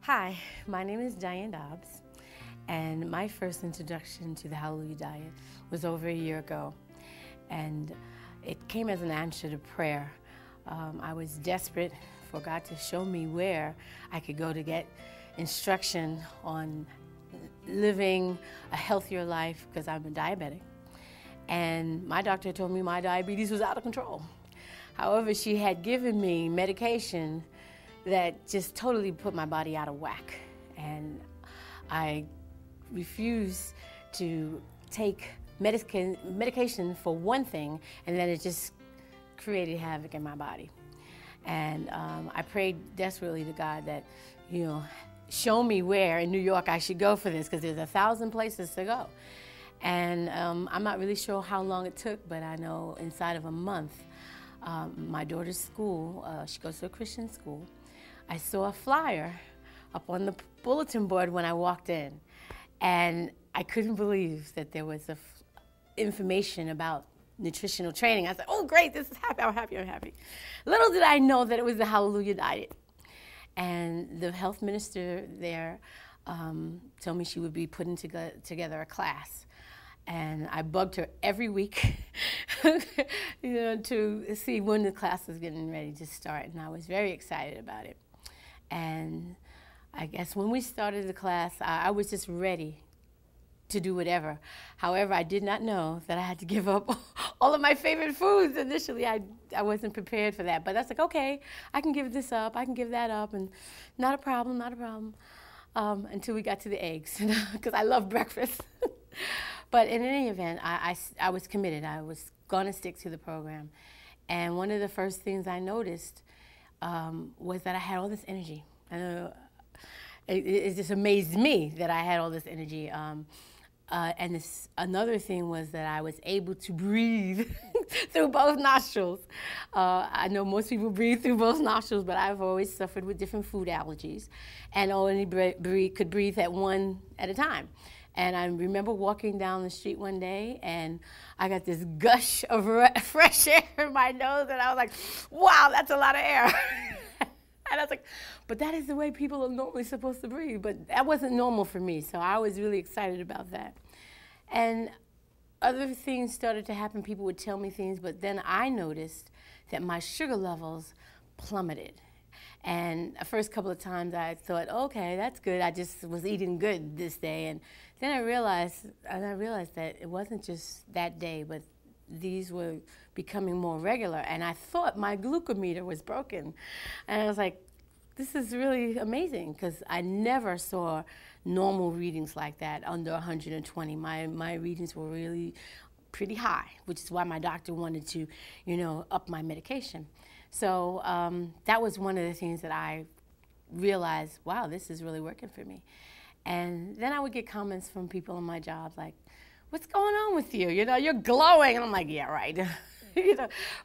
Hi, my name is Diane Dobbs, and my first introduction to the Hallelujah Diet was over a year ago, and it came as an answer to prayer. I was desperate for God to show me where I could go to get instruction on living a healthier life because I'm a diabetic. And my doctor told me my diabetes was out of control. However, she had given me medication that just totally put my body out of whack. And I refused to take medication for one thing, and then it just created havoc in my body. And I prayed desperately to God that, show me where in New York I should go for this, because there's 1,000 places to go. And I'm not really sure how long it took, but I know inside of a month, my daughter's school, she goes to a Christian school, I saw a flyer up on the bulletin board when I walked in, and I couldn't believe that there was information about nutritional training. I said, oh great, this is happy, I'm happy, I'm happy. Little did I know that it was the Hallelujah Diet. And the health minister there told me she would be putting together a class. And I bugged her every week to see when the class was getting ready to start. And I was very excited about it. And I guess when we started the class, I was just ready to do whatever. However, I did not know that I had to give up all of my favorite foods. Initially, I wasn't prepared for that. But that's like, okay, I can give this up, I can give that up, and not a problem, not a problem. Until we got to the eggs, because I love breakfast. But in any event, I was committed. I was going to stick to the program. And one of the first things I noticed was that I had all this energy. It just amazed me that I had all this energy. And another thing was that I was able to breathe through both nostrils. I know most people breathe through both nostrils, but I've always suffered with different food allergies and only could breathe at one at a time. And I remember walking down the street one day, and I got this gush of fresh air in my nose, and I was like, wow, that's a lot of air. And I was like, but that is the way people are normally supposed to breathe. But that wasn't normal for me, so I was really excited about that. And other things started to happen. People would tell me things, but then I noticed that my sugar levels plummeted. And the first couple of times I thought, okay, that's good. I just was eating good this day. And then I realized that it wasn't just that day, but these were becoming more regular. And I thought my glucometer was broken. And I was like, this is really amazing, because I never saw normal readings like that under 120. My readings were really pretty high, which is why my doctor wanted to, up my medication. So that was one of the things that I realized, wow, this is really working for me. And then I would get comments from people on my job like, what's going on with you? You're glowing. And I'm like, yeah, right.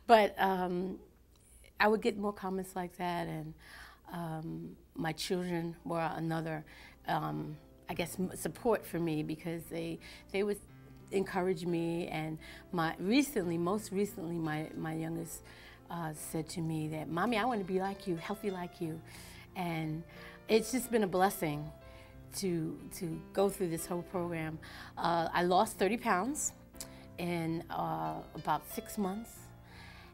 But I would get more comments like that. And my children were another, I guess, support for me, because they would encourage me. And most recently, my youngest said to me that, Mommy, I want to be like you, healthy like you. And it's just been a blessing to go through this whole program. I lost 30 pounds in about 6 months.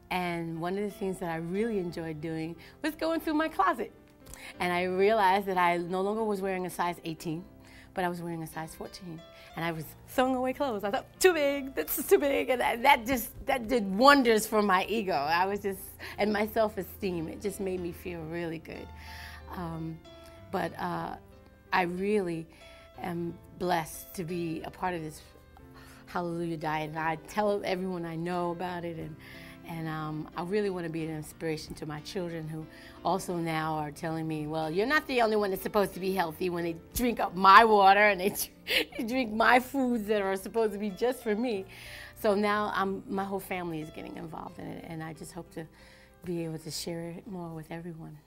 And one of the things that I really enjoyed doing was going through my closet. And I realized that I no longer was wearing a size 18, but I was wearing a size 14. And I was throwing away clothes. I thought, too big, this is too big. And that did wonders for my ego. And my self-esteem. It just made me feel really good. But I really am blessed to be a part of this Hallelujah Diet. And I tell everyone I know about it. And I really want to be an inspiration to my children, who also now are telling me, well, you're not the only one that's supposed to be healthy, when they drink up my water and they drink my foods that are supposed to be just for me. So now my whole family is getting involved in it, and I just hope to be able to share it more with everyone.